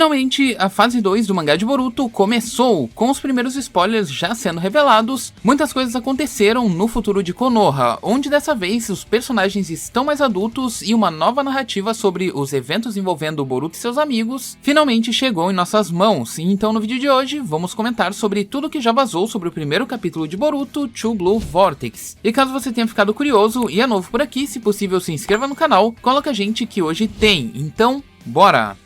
Finalmente, a fase 2 do mangá de Boruto começou, com os primeiros spoilers já sendo revelados. Muitas coisas aconteceram no futuro de Konoha, onde dessa vez os personagens estão mais adultos e uma nova narrativa sobre os eventos envolvendo Boruto e seus amigos finalmente chegou em nossas mãos. E então no vídeo de hoje vamos comentar sobre tudo que já vazou sobre o primeiro capítulo de Boruto, True Blue Vortex. E caso você tenha ficado curioso e é novo por aqui, se possível se inscreva no canal, coloca a gente que hoje tem. Então, bora!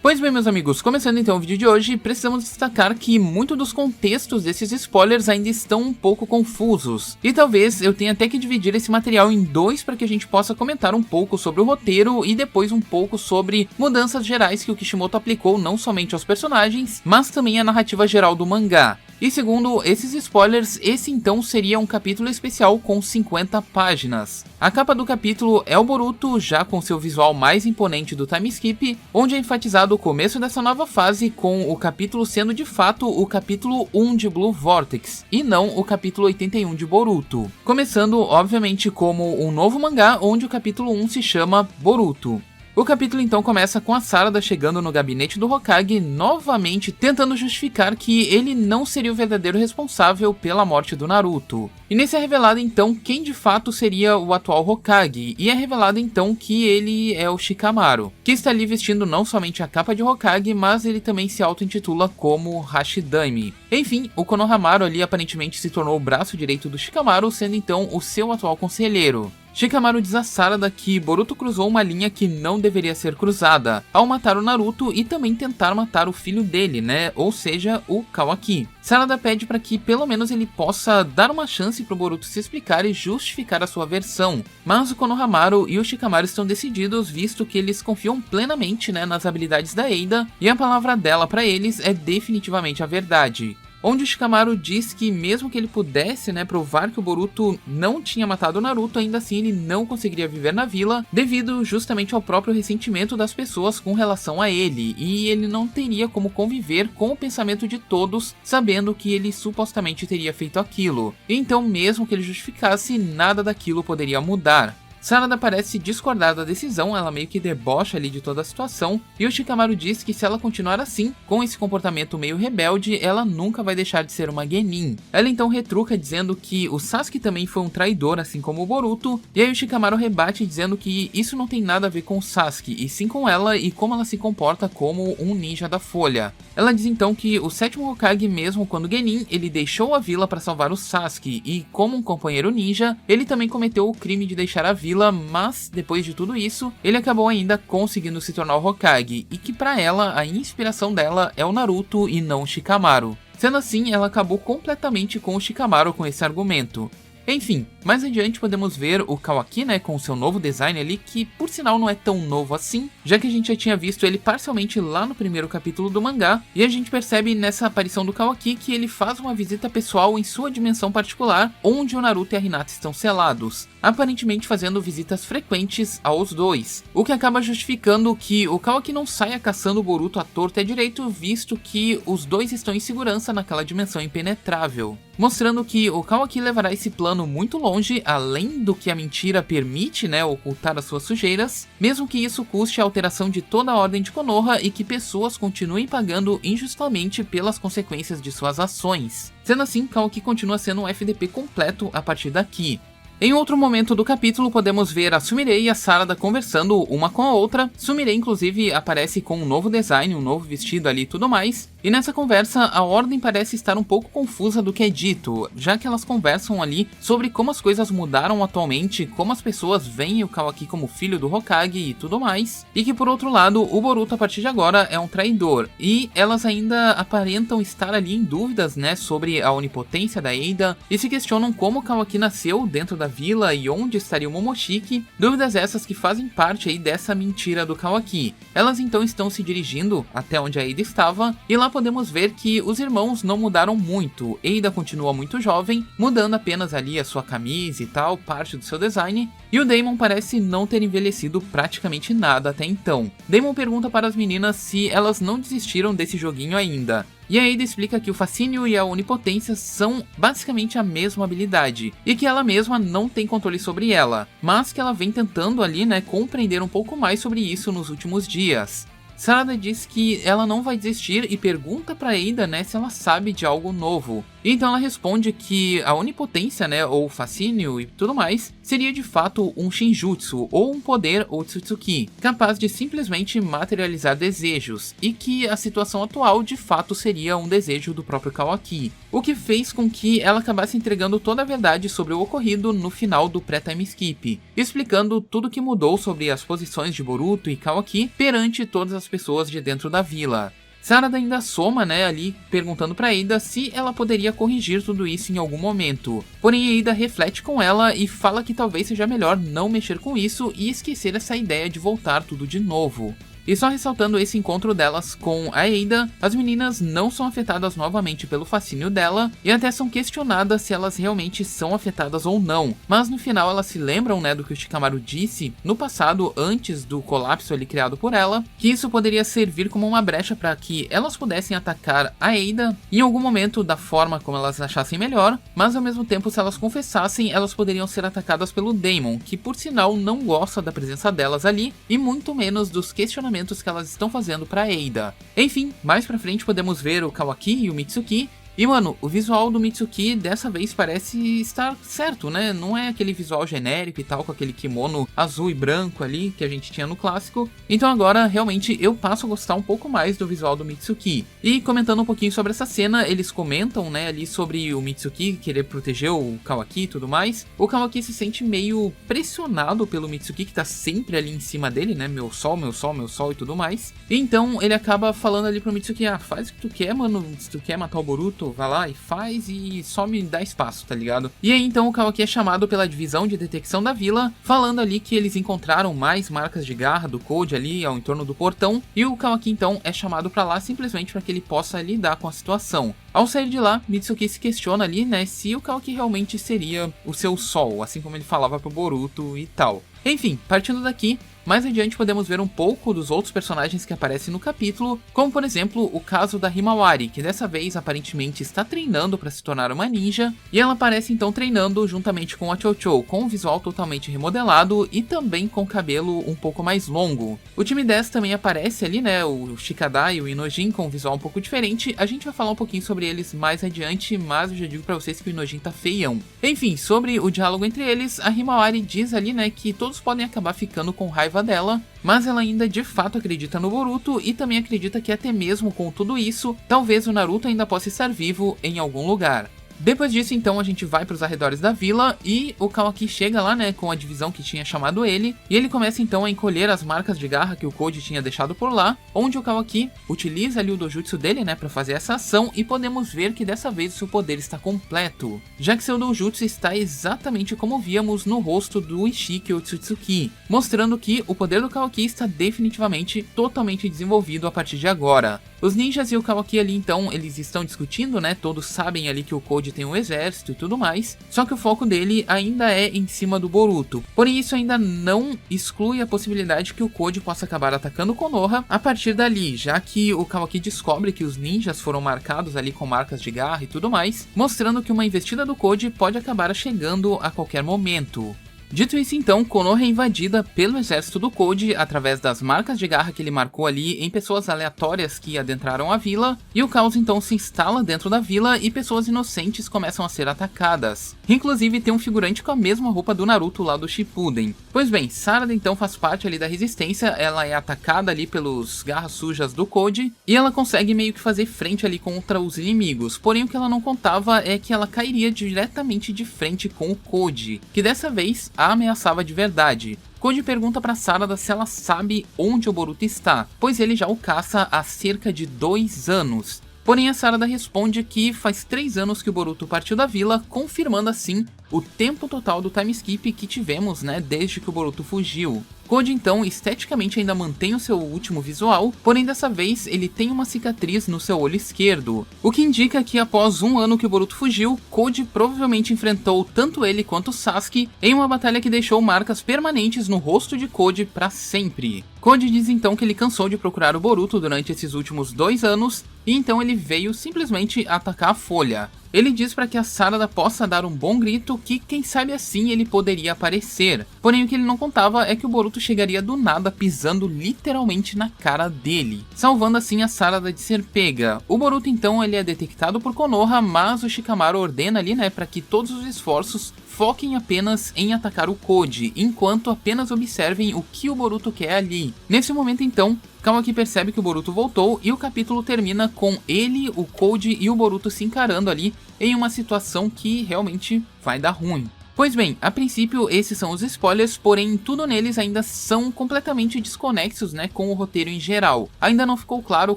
Pois bem, meus amigos, começando então o vídeo de hoje, precisamos destacar que muito dos contextos desses spoilers ainda estão um pouco confusos. E talvez eu tenha até que dividir esse material em dois para que a gente possa comentar um pouco sobre o roteiro e depois um pouco sobre mudanças gerais que o Kishimoto aplicou não somente aos personagens, mas também à narrativa geral do mangá. E segundo esses spoilers, esse então seria um capítulo especial com 50 páginas. A capa do capítulo é o Boruto, já com seu visual mais imponente do time skip, onde é enfatizado o começo dessa nova fase, com o capítulo sendo de fato o capítulo 1 de Blue Vortex, e não o capítulo 81 de Boruto. Começando, obviamente, como um novo mangá, onde o capítulo 1 se chama Boruto. O capítulo então começa com a Sarada chegando no gabinete do Hokage, novamente tentando justificar que ele não seria o verdadeiro responsável pela morte do Naruto. E nesse é revelado então quem de fato seria o atual Hokage, e é revelado então que ele é o Shikamaru, que está ali vestindo não somente a capa de Hokage, mas ele também se auto-intitula como Hashidame. Enfim, o Konohamaru ali aparentemente se tornou o braço direito do Shikamaru, sendo então o seu atual conselheiro. Shikamaru diz a Sarada que Boruto cruzou uma linha que não deveria ser cruzada, ao matar o Naruto e também tentar matar o filho dele, né, ou seja, o Kawaki. Sarada pede para que pelo menos ele possa dar uma chance para o Boruto se explicar e justificar a sua versão, mas o Konohamaru e o Shikamaru estão decididos, visto que eles confiam plenamente, né, nas habilidades da Eida, e a palavra dela para eles é definitivamente a verdade. Onde o Shikamaru diz que mesmo que ele pudesse, né, provar que o Boruto não tinha matado o Naruto, ainda assim ele não conseguiria viver na vila, devido justamente ao próprio ressentimento das pessoas com relação a ele, e ele não teria como conviver com o pensamento de todos, sabendo que ele supostamente teria feito aquilo. Então, mesmo que ele justificasse, nada daquilo poderia mudar. Sarada parece discordar da decisão, ela meio que debocha ali de toda a situação, e o Shikamaru diz que se ela continuar assim, com esse comportamento meio rebelde, ela nunca vai deixar de ser uma genin. Ela então retruca dizendo que o Sasuke também foi um traidor, assim como o Boruto, e aí o Shikamaru rebate dizendo que isso não tem nada a ver com o Sasuke, e sim com ela e como ela se comporta como um ninja da Folha. Ela diz então que o sétimo Hokage, mesmo quando genin, ele deixou a vila para salvar o Sasuke, e como um companheiro ninja, ele também cometeu o crime de deixar a vila, mas depois de tudo isso, ele acabou ainda conseguindo se tornar o Hokage, e que para ela, a inspiração dela é o Naruto e não o Shikamaru. Sendo assim, ela acabou completamente com o Shikamaru com esse argumento. Enfim, mais adiante podemos ver o Kawaki, né, com seu novo design ali, que por sinal não é tão novo assim, já que a gente já tinha visto ele parcialmente lá no primeiro capítulo do mangá, e a gente percebe nessa aparição do Kawaki que ele faz uma visita pessoal em sua dimensão particular, onde o Naruto e a Hinata estão selados, aparentemente fazendo visitas frequentes aos dois, o que acaba justificando que o Kawaki não saia caçando o Boruto à torta e à direito, visto que os dois estão em segurança naquela dimensão impenetrável, mostrando que o Kawaki levará esse plano muito longe, além do que a mentira permite, né, ocultar as suas sujeiras, mesmo que isso custe a alteração de toda a ordem de Konoha e que pessoas continuem pagando injustamente pelas consequências de suas ações. Sendo assim, Kawaki continua sendo um FDP completo a partir daqui. Em outro momento do capítulo, podemos ver a Sumire e a Sarada conversando uma com a outra. Sumire, inclusive, aparece com um novo design, um novo vestido ali e tudo mais. E nessa conversa, a ordem parece estar um pouco confusa do que é dito, já que elas conversam ali sobre como as coisas mudaram atualmente, como as pessoas veem o Kawaki como filho do Hokage e tudo mais, e que por outro lado, o Boruto a partir de agora é um traidor, e elas ainda aparentam estar ali em dúvidas, né, sobre a onipotência da Eida, e se questionam como o Kawaki nasceu dentro da vila e onde estaria o Momoshiki, dúvidas essas que fazem parte aí dessa mentira do Kawaki. Elas então estão se dirigindo até onde a Eida estava, e lá podemos ver que os irmãos não mudaram muito. Eida continua muito jovem, mudando apenas ali a sua camisa e tal, parte do seu design, e o Daemon parece não ter envelhecido praticamente nada até então. Daemon pergunta para as meninas se elas não desistiram desse joguinho ainda, e a Eida explica que o fascínio e a onipotência são basicamente a mesma habilidade, e que ela mesma não tem controle sobre ela, mas que ela vem tentando ali, né, compreender um pouco mais sobre isso nos últimos dias. Sarada diz que ela não vai desistir e pergunta pra Eida, né, se ela sabe de algo novo. Então ela responde que a onipotência, né, ou fascínio e tudo mais, seria de fato um Shinjutsu, ou um poder Otsutsuki, capaz de simplesmente materializar desejos, e que a situação atual de fato seria um desejo do próprio Kawaki, o que fez com que ela acabasse entregando toda a verdade sobre o ocorrido no final do pré-time skip, explicando tudo o que mudou sobre as posições de Boruto e Kawaki perante todas as pessoas de dentro da vila. Sarada ainda soma, né, ali, perguntando pra Eida se ela poderia corrigir tudo isso em algum momento. Porém, Eida reflete com ela e fala que talvez seja melhor não mexer com isso e esquecer essa ideia de voltar tudo de novo. E só ressaltando esse encontro delas com a Eida, as meninas não são afetadas novamente pelo fascínio dela, e até são questionadas se elas realmente são afetadas ou não. Mas no final elas se lembram, né, do que o Shikamaru disse no passado, antes do colapso ali criado por ela, que isso poderia servir como uma brecha para que elas pudessem atacar a Eida em algum momento da forma como elas achassem melhor, mas ao mesmo tempo, se elas confessassem, elas poderiam ser atacadas pelo Daemon, que por sinal não gosta da presença delas ali, e muito menos dos questionamentos que elas estão fazendo pra Eida. Enfim, mais pra frente podemos ver o Kawaki e o Mitsuki. E mano, o visual do Mitsuki dessa vez parece estar certo, né? Não é aquele visual genérico e tal, com aquele kimono azul e branco ali que a gente tinha no clássico. Então agora, realmente, eu passo a gostar um pouco mais do visual do Mitsuki. E comentando um pouquinho sobre essa cena, eles comentam, né, ali sobre o Mitsuki querer proteger o Kawaki e tudo mais. O Kawaki se sente meio pressionado pelo Mitsuki, que tá sempre ali em cima dele, né? Meu sol, meu sol, meu sol e tudo mais. E então ele acaba falando ali pro Mitsuki, ah, faz o que tu quer, mano, se tu quer matar o Boruto, vai lá e faz e só me dá espaço, tá ligado? E aí então o Kawaki é chamado pela divisão de detecção da vila, falando ali que eles encontraram mais marcas de garra do Code ali ao entorno do portão, e o Kawaki então é chamado pra lá simplesmente para que ele possa lidar com a situação. Ao sair de lá, Mitsuki se questiona ali, né, se o Kawaki realmente seria o seu sol, assim como ele falava pro Boruto e tal. Enfim, partindo daqui, mais adiante podemos ver um pouco dos outros personagens que aparecem no capítulo, como por exemplo o caso da Himawari, que dessa vez aparentemente está treinando para se tornar uma ninja, e ela aparece então treinando juntamente com a Chocho, com um visual totalmente remodelado e também com cabelo um pouco mais longo. O time 10 também aparece ali, né, o Shikada e o Inojin com um visual um pouco diferente. A gente vai falar um pouquinho sobre eles mais adiante, mas eu já digo pra vocês que o Inojin tá feião. Enfim, sobre o diálogo entre eles, a Himawari diz ali, né, que todos podem acabar ficando com raiva dela, mas ela ainda de fato acredita no Boruto e também acredita que até mesmo com tudo isso, talvez o Naruto ainda possa estar vivo em algum lugar. Depois disso, então, a gente vai para os arredores da vila e o Kawaki chega lá, né, com a divisão que tinha chamado ele, e ele começa então a encolher as marcas de garra que o Code tinha deixado por lá, onde o Kawaki utiliza ali o dojutsu dele, né, para fazer essa ação, e podemos ver que dessa vez o seu poder está completo, já que seu dojutsu está exatamente como víamos no rosto do Ishiki Otsutsuki, mostrando que o poder do Kawaki está definitivamente totalmente desenvolvido a partir de agora. Os ninjas e o Kawaki ali então, eles estão discutindo, né, todos sabem ali que o Code tem um exército e tudo mais, só que o foco dele ainda é em cima do Boruto. Porém isso ainda não exclui a possibilidade que o Code possa acabar atacando Konoha a partir dali, já que o Kawaki descobre que os ninjas foram marcados ali com marcas de garra e tudo mais, mostrando que uma investida do Code pode acabar chegando a qualquer momento. Dito isso então, Konoha é invadida pelo exército do Code através das marcas de garra que ele marcou ali em pessoas aleatórias que adentraram a vila, e o caos então se instala dentro da vila e pessoas inocentes começam a ser atacadas. Inclusive tem um figurante com a mesma roupa do Naruto lá do Shippuden. Pois bem, Sarada então faz parte ali da resistência, ela é atacada ali pelos garras sujas do Code, e ela consegue meio que fazer frente ali contra os inimigos, porém o que ela não contava é que ela cairia diretamente de frente com o Code, que dessa vez a ameaçava de verdade. Code pergunta para Sarada se ela sabe onde o Boruto está, pois ele já o caça há cerca de 2 anos. Porém a Sarada responde que faz 3 anos que o Boruto partiu da vila, confirmando assim o tempo total do time skip que tivemos, né, desde que o Boruto fugiu. Code então esteticamente ainda mantém o seu último visual, porém dessa vez ele tem uma cicatriz no seu olho esquerdo, o que indica que após 1 ano que o Boruto fugiu, Code provavelmente enfrentou tanto ele quanto Sasuke em uma batalha que deixou marcas permanentes no rosto de Code para sempre. Code diz então que ele cansou de procurar o Boruto durante esses últimos 2 anos, e então ele veio simplesmente atacar a Folha. Ele diz para que a Sarada possa dar um bom grito que quem sabe assim ele poderia aparecer. Porém o que ele não contava é que o Boruto chegaria do nada pisando literalmente na cara dele, salvando assim a Sarada de ser pega. O Boruto então ele é detectado por Konoha, mas o Shikamaru ordena ali, né, para que todos os esforços foquem apenas em atacar o Koji, enquanto apenas observem o que o Boruto quer ali. Nesse momento então, Kawaki percebe que o Boruto voltou e o capítulo termina com ele, o Koji e o Boruto se encarando ali em uma situação que realmente vai dar ruim. Pois bem, a princípio esses são os spoilers, porém tudo neles ainda são completamente desconexos, né, com o roteiro em geral. Ainda não ficou claro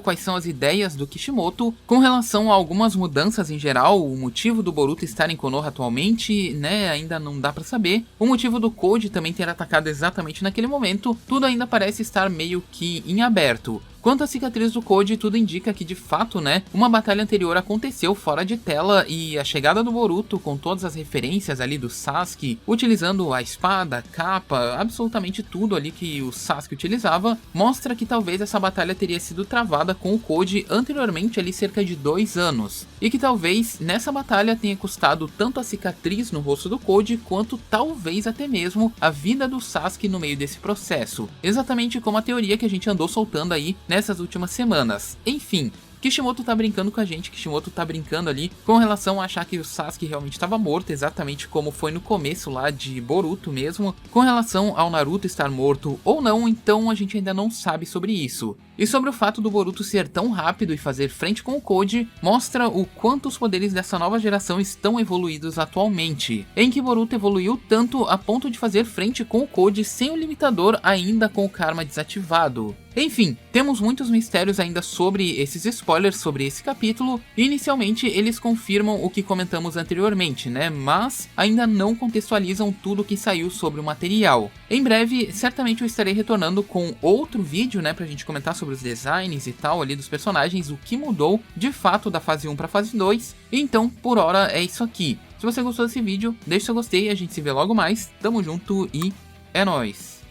quais são as ideias do Kishimoto com relação a algumas mudanças em geral, o motivo do Boruto estar em Konoha atualmente, né, ainda não dá pra saber. O motivo do Koji também ter atacado exatamente naquele momento, tudo ainda parece estar meio que em aberto. Quanto à cicatriz do Koji, tudo indica que de fato, né, uma batalha anterior aconteceu fora de tela e a chegada do Boruto com todas as referências ali do Sasuke, utilizando a espada, a capa, absolutamente tudo ali que o Sasuke utilizava, mostra que talvez essa batalha teria sido travada com o Koji anteriormente ali cerca de 2 anos. E que talvez nessa batalha tenha custado tanto a cicatriz no rosto do Koji, quanto talvez até mesmo a vida do Sasuke no meio desse processo. Exatamente como a teoria que a gente andou soltando aí nessas últimas semanas. Enfim, Kishimoto tá brincando com a gente, Kishimoto tá brincando ali com relação a achar que o Sasuke realmente estava morto, exatamente como foi no começo lá de Boruto mesmo. Com relação ao Naruto estar morto ou não, então a gente ainda não sabe sobre isso. E sobre o fato do Boruto ser tão rápido e fazer frente com o Koji, mostra o quanto os poderes dessa nova geração estão evoluídos atualmente, em que Boruto evoluiu tanto a ponto de fazer frente com o Koji sem o limitador ainda com o karma desativado. Enfim, temos muitos mistérios ainda sobre esses spoilers, sobre esse capítulo, e inicialmente eles confirmam o que comentamos anteriormente, né, mas ainda não contextualizam tudo que saiu sobre o material. Em breve, certamente eu estarei retornando com outro vídeo, né, pra gente comentar sobre os designs e tal ali dos personagens, o que mudou de fato da fase 1 pra fase 2, então por hora é isso aqui. Se você gostou desse vídeo, deixe seu gostei, a gente se vê logo mais, tamo junto e é nóis!